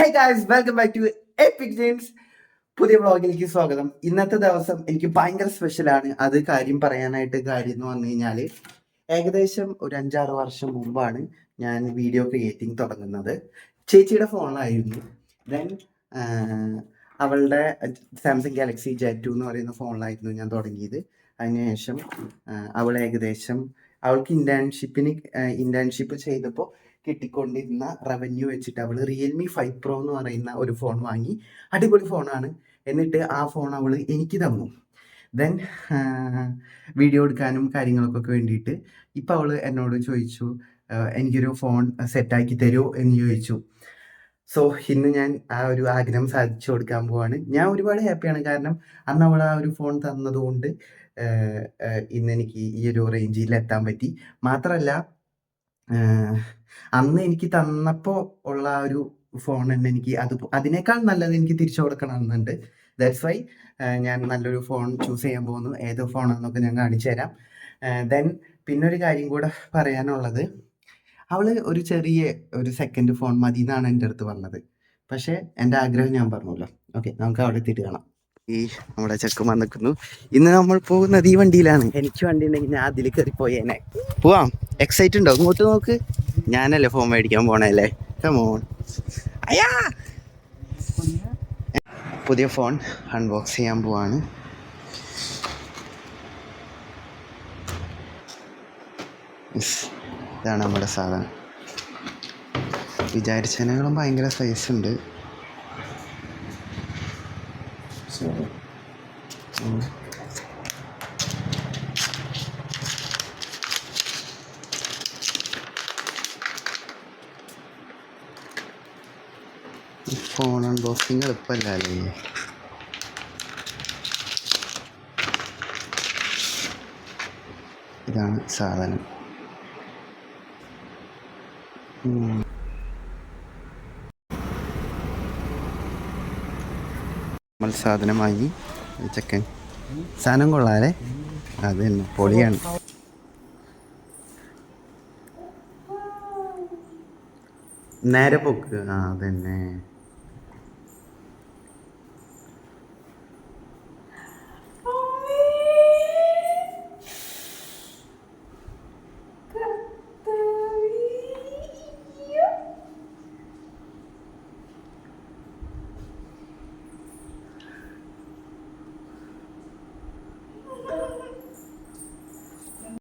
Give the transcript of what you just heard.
Hey guys, welcome back to Epic James. പുതിയ വ്ളോഗിലേക്ക് സ്വാഗതം. ഇന്നത്തെ ദിവസം എനിക്ക് ഭയങ്കര സ്പെഷ്യലാണ്. അത് കാര്യം എന്ന് പറഞ്ഞു കഴിഞ്ഞാൽ ഏകദേശം ഒരു 5-6 വർഷം മുമ്പാണ് ഞാൻ വീഡിയോ ക്രിയേറ്റിംഗ് തുടങ്ങുന്നത്. ചേച്ചിയുടെ ഫോണിലായിരുന്നു. ദെൻ അവളുടെ സാംസങ് ഗാലക്സി Z2 എന്ന് പറയുന്ന ഫോണിലായിരുന്നു ഞാൻ തുടങ്ങിയത്. അതിനുശേഷം അവൾക്ക് ഇന്റേൺഷിപ്പ് ചെയ്തപ്പോൾ കിട്ടിക്കൊണ്ടിരുന്ന റവന്യൂ വെച്ചിട്ട് അവൾ റിയൽമി 5 Pro എന്ന് പറയുന്ന ഒരു ഫോൺ വാങ്ങി. അടിപൊളി ഫോണാണ്. എന്നിട്ട് ആ ഫോൺ അവൾ എനിക്ക് തന്നു. ദെൻ വീഡിയോ എടുക്കാനും കാര്യങ്ങൾക്കൊക്കെ വേണ്ടിയിട്ട് ഇപ്പം അവൾ എന്നോട് ചോദിച്ചു, എനിക്കൊരു ഫോൺ സെറ്റാക്കി തരുമോ എന്ന് ചോദിച്ചു. സോ ഇന്ന് ഞാൻ ആ ഒരു ആഗ്രഹം സാധിച്ചു കൊടുക്കാൻ പോവാണ്. ഞാൻ ഒരുപാട് ഹാപ്പിയാണ്. കാരണം അന്ന് അവൾ ആ ഒരു ഫോൺ തന്നതുകൊണ്ട് ഇന്ന് എനിക്ക് ഈ ഒരു റേഞ്ചിൽ എത്താൻ പറ്റി. മാത്രമല്ല, അന്ന് എനിക്ക് തന്നപ്പോൾ ഉള്ള ആ ഒരു ഫോൺ തന്നെ എനിക്ക് അതിനേക്കാൾ നല്ലത് എനിക്ക് തിരിച്ചു കൊടുക്കണമെന്നുണ്ട്. ദാറ്റ്സ് വൈ ഞാൻ നല്ലൊരു ഫോൺ ചൂസ് ചെയ്യാൻ പോകുന്നു. ഏത് ഫോണാണെന്നൊക്കെ ഞാൻ കാണിച്ചു തരാം. ദെൻ പിന്നൊരു കാര്യം കൂടെ പറയാനുള്ളത്, അവൾ ഒരു സെക്കൻഡ് ഫോൺ മതി എന്നാണ് എൻ്റെ അടുത്ത് പറഞ്ഞത്. പക്ഷേ എൻ്റെ ആഗ്രഹം ഞാൻ പറഞ്ഞല്ലോ. ഓക്കെ, നമുക്ക് അവിടെ എത്തിയിട്ട് കാണാം. നമ്മുടെ ചെക്കന്മാർ നിൽക്കുന്നു. ഇന്ന് നമ്മൾ പോകുന്നത് ഈ വണ്ടിയിലാണ്. എനിക്ക് വണ്ടി ഉണ്ടെങ്കിൽ ഞാൻ അതിൽ കയറി പോയേനെ. പോവാം. എക്സൈറ്റ് ഉണ്ടോ? ഇങ്ങോട്ട് നോക്ക്. ഞാനല്ലേ ഫോൺ മേടിക്കാൻ പോണല്ലേ. കമോൺ. അയ്യാ, പുതിയ ഫോൺ അൺബോക്സ് ചെയ്യാൻ പോവാണ്. ഇതാണ് നമ്മുടെ സാധനം. വിചാരിച്ചതിനേക്കാളും ഭയങ്കര സൈസ് ഉണ്ട്. ഫോൺ അൺബോക്സിങ് എളുപ്പമല്ലേ. ഇതാണ് സാധനം. നമ്മൾ സാധനം വാങ്ങി. ചെക്കൻ സാധനം കൊള്ളാല്ലേ. അത് തന്നെ, പൊളിയാണ്. നേരെ പോക്ക്. അതന്നെ.